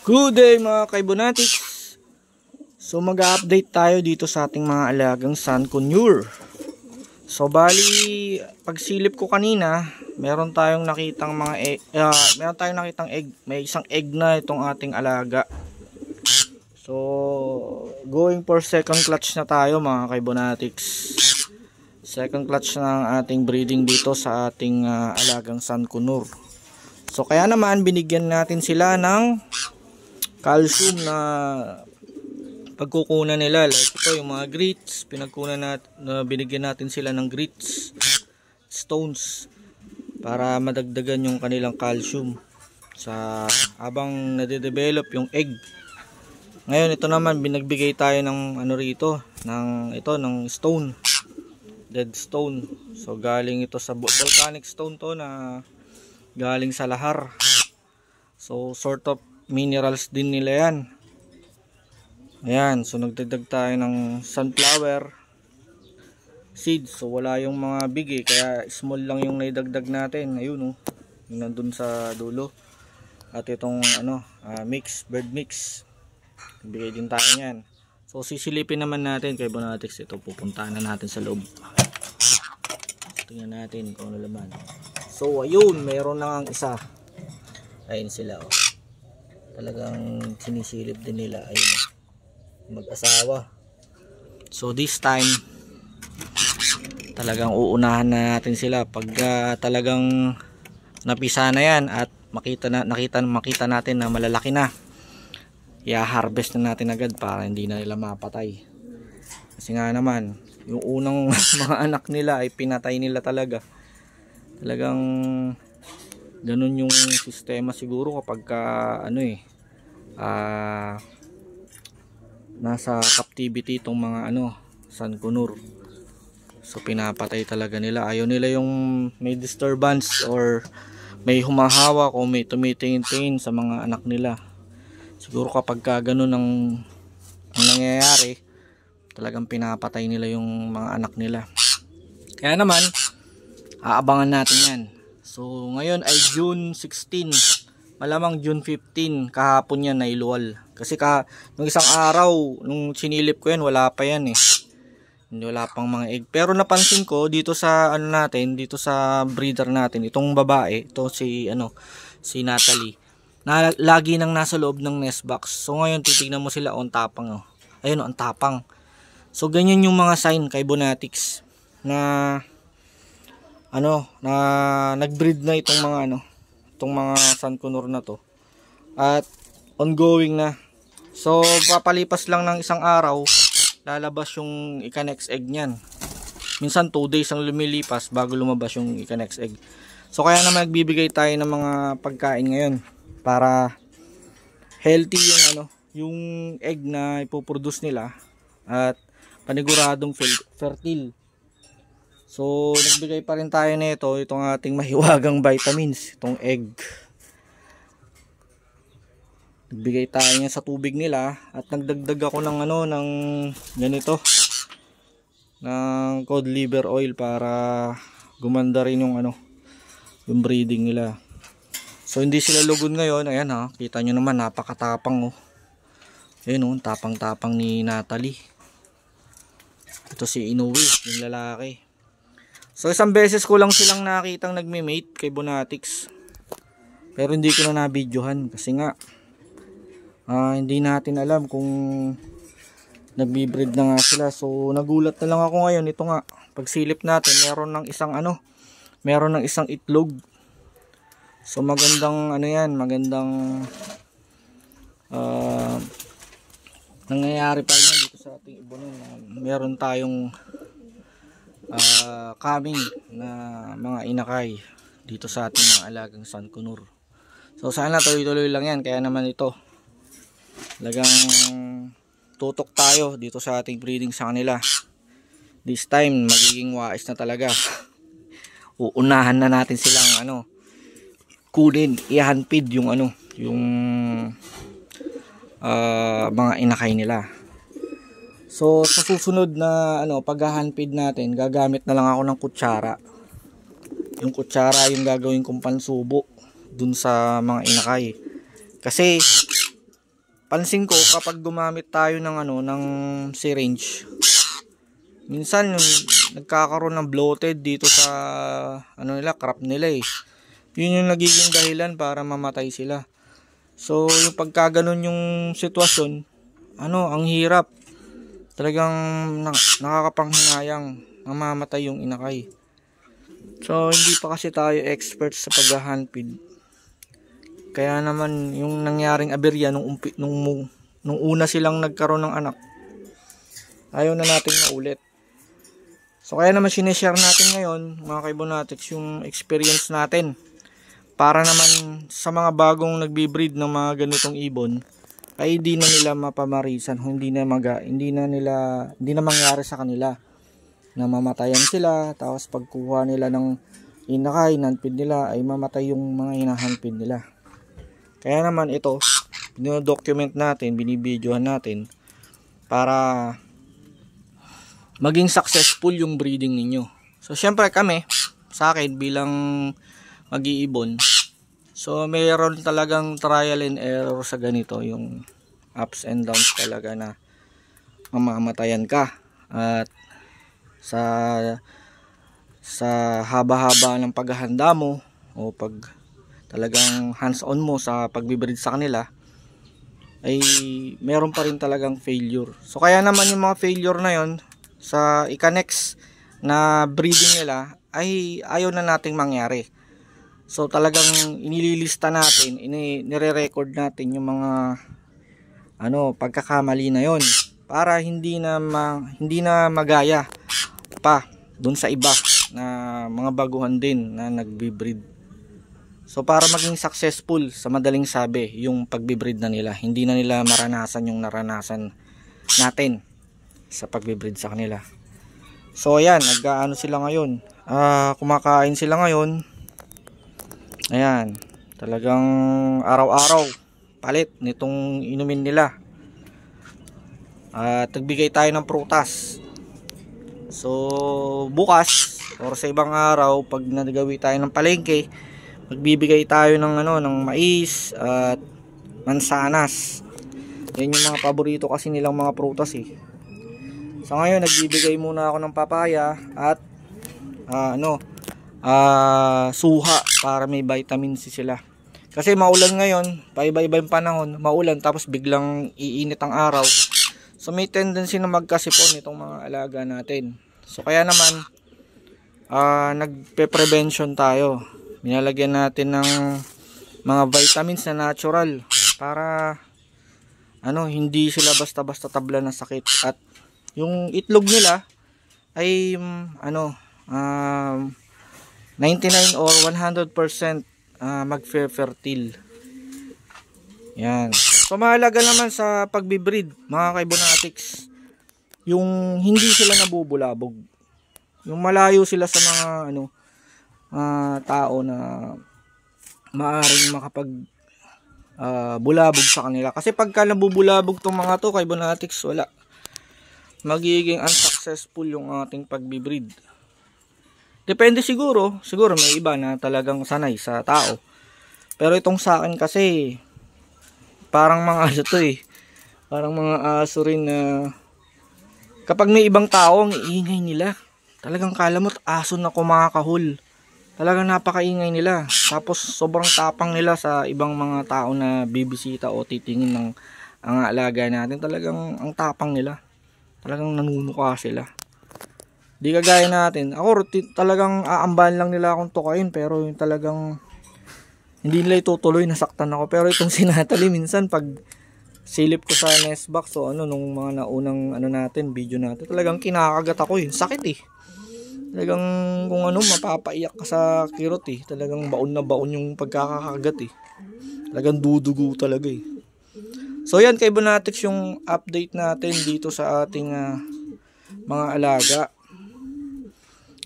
Good day mga kaibonatics. So mag-update tayo dito sa ating mga alagang Sun Conure. So bali pagsilip ko kanina, meron tayong nakitang egg. May isang egg na itong ating alaga. So going for second clutch na tayo mga kaibonatics. Second clutch na ang ating breeding dito sa ating alagang Sun Conure. So kaya naman binigyan natin sila ng calcium na pagkukunan nila, like ito yung mga grits, binigyan natin sila ng grits stones para madagdagan yung kanilang calcium sa habang nade-develop yung egg. Ngayon ito naman binagbigay tayo ng ng stone, dead stone. So galing ito sa volcanic stone to na galing sa lahar. So sort of minerals din nila yan. Ayan, so nagdagdag tayo ng sunflower seeds. So wala yung mga big kaya small lang yung naidagdag natin. Ayun yung nandun sa dulo. At itong bird mix, bigay din tayo yan. So sisilipin naman natin kay Bonatics. Ito pupuntahan na natin sa loob. Tingnan natin kung ano laman. So ayun, mayroon na ang isa. Ayun sila talagang sinisilip din nila. Ayun, mag-asawa. So this time talagang uunahan na natin sila pag talagang napisa na yan at makita natin na malalaki na. I-harvest na natin agad para hindi na nila mapatay. Kasi nga naman yung unang mga anak nila ay pinatay nila talaga. Talagang ganun yung sistema siguro kapag nasa captivity itong mga Sun Conure. So pinapatay talaga nila. Ayaw nila yung may disturbance or may humahawak o may tumitingin-tingin sa mga anak nila. Siguro kapag ganun ang nangyayari, talagang pinapatay nila yung mga anak nila. Kaya naman aabangan natin yan. So ngayon ay June 16, malamang June 15, kahapon yan na iluwal. Kasi nung isang araw, nung sinilip ko yan, wala pa yan hindi, wala pang mga egg. Pero napansin ko dito sa dito sa breeder natin, itong babae, ito si Natalie, na lagi nang nasa loob ng nest box. So ngayon titignan mo sila on tapang. Ayun ang tapang. So ganyan yung mga sign kay Bonatics na nagbreed na itong mga Sun Conure na to at ongoing na. So papalipas lang ng isang araw, lalabas yung ika-next egg niyan. Minsan 2 days ang lumilipas bago lumabas yung ika-next egg. So kaya naman nagbibigay tayo ng mga pagkain ngayon para healthy yung egg na ipoproduce nila at paniguradong fertile. So nagbigay pa rin tayo nito itong ating mahiwagang vitamins, itong egg. Nagbigay tayo niya sa tubig nila at nagdagdag ako ng ganito, ng cod liver oil para gumanda rin yung breeding nila. So hindi sila lugod ngayon. Ayan kita nyo naman, napakatapang Ayun tapang-tapang ni Natalie. Ito si Inoue, yung lalaki. So isang beses ko lang silang nakitang nagme-mate kay Bonatics. Pero hindi ko na na-videohan kasi nga hindi natin alam kung nagbi-breed na nga sila. So nagulat na lang ako ngayon. Ito nga, pagsilip natin, meron ng isang itlog. So magandang nangyayari pa rin dito sa ating ibon. Meron tayong coming na mga inakay dito sa ating mga alagang Sun Conure. So sana tuloy-tuloy lang yan. Kaya naman ito talagang tutok tayo dito sa ating breeding sa kanila. This time magiging wais na talaga. Uunahan na natin silang kunin, i-handfeed yung mga inakay nila. So sa susunod na pag-handfeed natin, gagamit na lang ako ng kutsara. Yung kutsara yung gagawin kong pansubo dun sa mga inakay. Kasi pansin ko kapag gumamit tayo ng ng syringe, minsan nagkakaroon ng bloated dito sa crop nila eh. Yun yung nagiging dahilan para mamatay sila. So yung pagka ganun yung sitwasyon, ang hirap. Talagang nakakapanghinayang, mamamatay yung inakay. So hindi pa kasi tayo expert sa pag-handfeed. Kaya naman yung nangyaring aberya nung una silang nagkaroon ng anak, ayaw na natin maulit. So kaya naman sineshare natin ngayon mga Kaibonatics yung experience natin, para naman sa mga bagong nagbi-breed ng mga ganitong ibon ay hindi na nila mapamarisan, hindi na mangyari sa kanila na mamatayan sila, tapos pagkuha nila ng inakay, handfeed nila, ay mamatay yung mga hinahandfeed nila. Kaya naman ito, dino-document natin, binibidyohan natin para maging successful yung breeding ninyo. So syempre kami, sa akin bilang mag-iibon, so mayroon talagang trial and error sa ganito, yung ups and downs talaga na mamamatayan ka. At sa haba-haba ng paghahanda mo o pag talagang hands-on mo sa pagbibreed sa kanila, ay meron pa rin talagang failure. So kaya naman yung mga failure na yon sa ika-next na breeding nila ay ayaw na nating mangyari. So talagang inililista natin, nire-record natin yung mga pagkakamali na yon, para hindi na magaya pa dun sa iba na mga baguhan din na nagbi-breed. So para maging successful, sa madaling sabi, yung pagbi-breed na nila, hindi na nila maranasan yung naranasan natin sa pagbi-breed sa kanila. So ayan, nag-aano sila ngayon, kumakain sila ngayon. Ayan, talagang araw-araw palit nitong inumin nila. At nagbigay tayo ng prutas. So bukas or sa ibang araw, pag nagawi tayo ng palengke, magbibigay tayo ng mais at mansanas. Yan yung mga paborito kasi nilang mga prutas eh. So ngayon nagbibigay muna ako ng papaya at suha, para may vitamin C sila. Kasi maulan ngayon, paiba-iba yung panahon, maulan tapos biglang iinit ang araw. So may tendency na magkasipon itong mga alaga natin. So kaya naman nagpe-prevention tayo. Nilalagyan natin ng mga vitamins na natural para hindi sila basta-basta tabla ng sakit. At yung itlog nila ay 99 or 100% magfe-fertile. Yan. So mahalaga naman sa pagbi-breed mga Kaibonatics, yung hindi sila nabubulabog. Yung malayo sila sa mga tao na maaring makapag bulabog sa kanila. Kasi pagka nabubulabog tong mga to Kaibonatics, wala, magiging unsuccessful yung ating pagbi-breed. Depende siguro may iba na talagang sanay sa tao. Pero itong sa akin kasi parang mga parang mga aso rin na kapag may ibang tao, ang iingay nila. Talagang kala mo aso na kumakahol. Talagang napakaingay nila. Tapos sobrang tapang nila sa ibang mga tao na bibisita o titingin ng ang alaga natin. Talagang ang tapang nila. Talagang nanunuka sila. Di kagaya natin. Ako talagang aambahan lang nila akong tukain, pero yung talagang hindi nila itutuloy, nasaktan ako. Pero itong si Natalie, minsan pag silip ko sa nest box o nung mga naunang natin, video natin, talagang kinakagat ako sakit Talagang kung mapapaiyak ka sa kirot Talagang baon na baon yung pagkakakagat Talagang dudugo talaga So yan Kaibonatics, yung update natin dito sa ating mga alaga.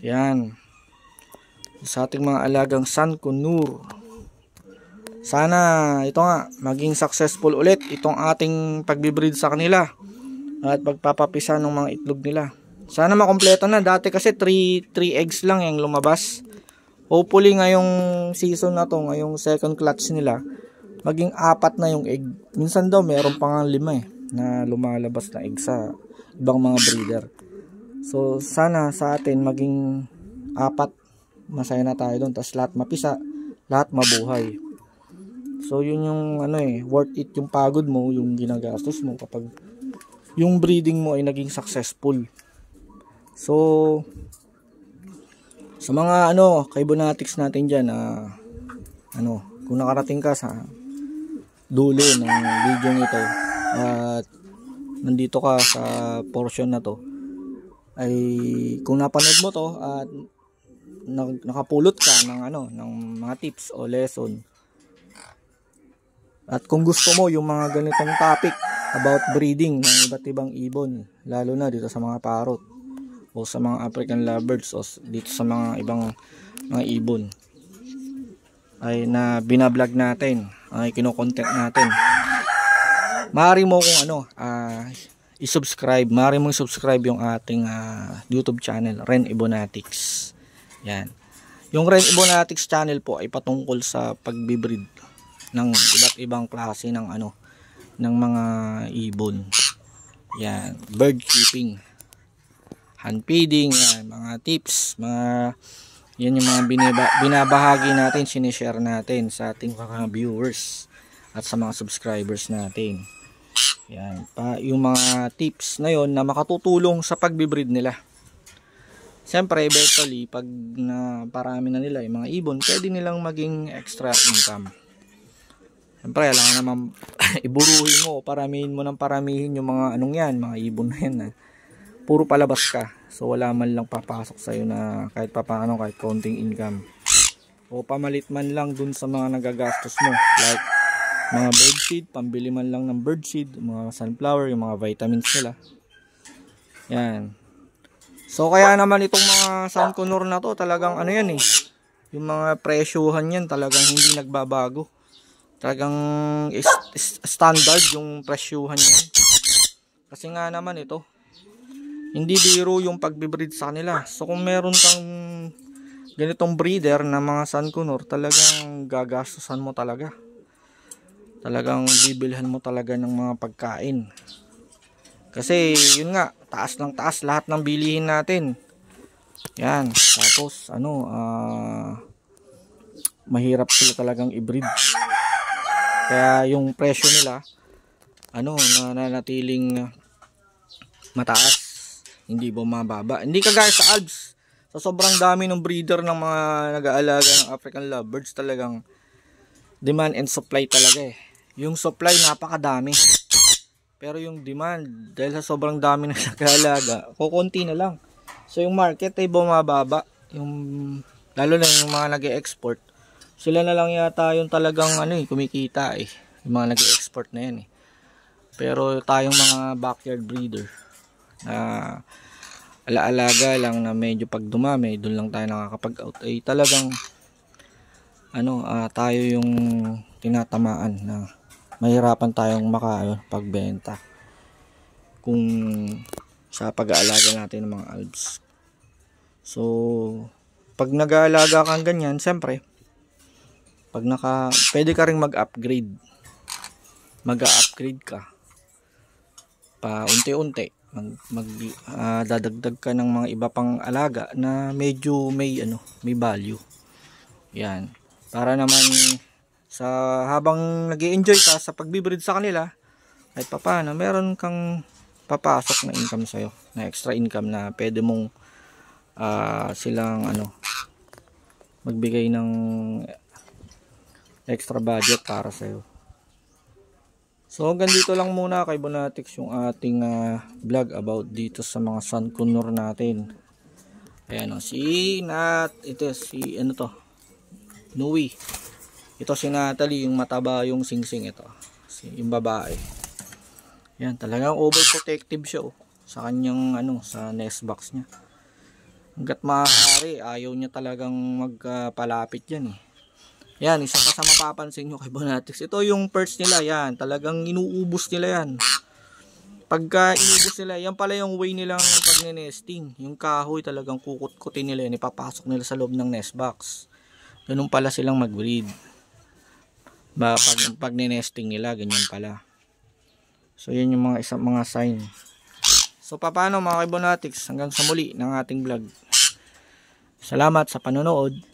Yan. Sa ating mga alagang San Conur. Sana ito nga maging successful ulit itong ating pagbi-breed sa kanila at pagpapapisa ng mga itlog nila. Sana makompleto na. Dati kasi 3 eggs lang yung lumabas. Hopefully ngayong season na to, ngayong second clutch nila, maging 4 na yung egg. Minsan daw meron pa nga 5 na lumalabas na egg sa ibang mga breeder. So sana sa atin maging 4, masaya na tayo doon. Tapos lahat mapisa, lahat mabuhay. So yun yung worth it yung pagod mo, yung ginagastos mo kapag yung breeding mo ay naging successful. So sa mga Kybonatics natin dyan, kung nakarating ka sa dulo ng video nito at nandito ka sa portion na to, ay kung napanood mo to at nakapulot ka ng mga tips o lesson, at kung gusto mo yung mga ganitong topic about breeding ng iba't ibang ibon, lalo na dito sa mga parrot o sa mga African lovebirds o dito sa mga ibang mga ibon ay na binablog natin, ay kino-content natin, maaari mo kung i-subscribe, maaari mong subscribe yung ating YouTube channel, Ren Ibonatics. Yan. Yung Ren Ibonatics channel po ay patungkol sa pagbibreed ng iba't ibang klase ng ng mga ibon. Yan, bird keeping, hand feeding, yan, mga tips, yan yung mga binabahagi natin, sinishare natin sa ating mga viewers at sa mga subscribers natin. Yan, yung mga tips na yon na makatutulong sa pagbibreed nila. Siyempre, eventually, pag parami na nila yung mga ibon, pwede nilang maging extra income. Siyempre, alam naman iburuhin mo, paramihin mo ng paramihin yung mga mga ibon na yan. Puro palabas ka. So wala man lang papasok sa iyo na kahit papaano, kahit konting income. O pamalit man lang dun sa mga nagagastos mo. Like mga birdseed, pambili man lang ng birdseed, mga sunflower, yung mga vitamins nila. Yan. So kaya naman itong mga Sunconur na to, talagang yung mga presyuhan yan talagang hindi nagbabago. Talagang standard yung presyuhan yan. Kasi nga naman ito, hindi biro yung pagbibreed sa kanila. So kung meron kang ganitong breeder na mga Sunconur, talagang gagastusan mo talaga. Talagang bibilhan mo talaga ng mga pagkain. Kasi yun nga, taas ng taas lahat ng bilihin natin. Yan, tapos mahirap sila talagang i-breed. Kaya yung presyo nila nananatiling mataas. Hindi bumababa. Hindi kagaya sa Alps. Sa sobrang dami ng breeder ng mga nag-aalaga ng African lovebirds, talagang demand and supply talaga eh. Yung supply napakadami. Pero yung demand, dahil sa sobrang dami ng nag-aalaga, kukunti na lang. So yung market ay bumababa. Lalo na yung mga nag-e-export. Sila na lang yata yung talagang kumikita eh. Yung mga nag-e-export na yan eh. Pero tayong mga backyard breeder, alaalaga lang na medyo pag dumami, doon lang tayo nakakapag-out, ay talagang tayo yung tinatamaan na mahirapan tayong pagbenta kung sa pag-aalaga natin ng mga Alps. So pag nag-aalaga kang ganyan, siyempre pwede ka ring mag-upgrade ka pa unti-unti, dadagdag ka ng mga iba pang alaga na medyo may value. Yan, para naman sa habang nag-i-enjoy ka sa pagbibreed sa kanila, kahit papaano meron kang papasok na income sa'yo, na extra income na pwede mong silang magbigay ng extra budget para sa'yo. So hanggang dito lang muna kay Bonatics yung ating vlog about dito sa mga Sunconur natin. Ayan si Nat, ito si Nui. Ito si Natalie, yung mataba yung singsing ito. Yung babae. Yan, talagang overprotective siya sa kanyang sa nest box niya. Hanggat maaari, ayaw niya talagang magpalapit yan eh. Yan, isa pa sa mapapansin nyo kay Bonatics. Ito yung perch nila, yan. Talagang inuubos nila yan. Pagka inubos nila, yan pala yung way nilang pag-nesting. Yung kahoy talagang kukut-kutin nila yan. Ipapasok nila sa loob ng nest box. Ganun pala silang mag-breed. pag nesting nila, ganyan pala. So yun yung mga sign. So paano mga Kibonatics, hanggang sa muli ng ating vlog. Salamat sa panonood.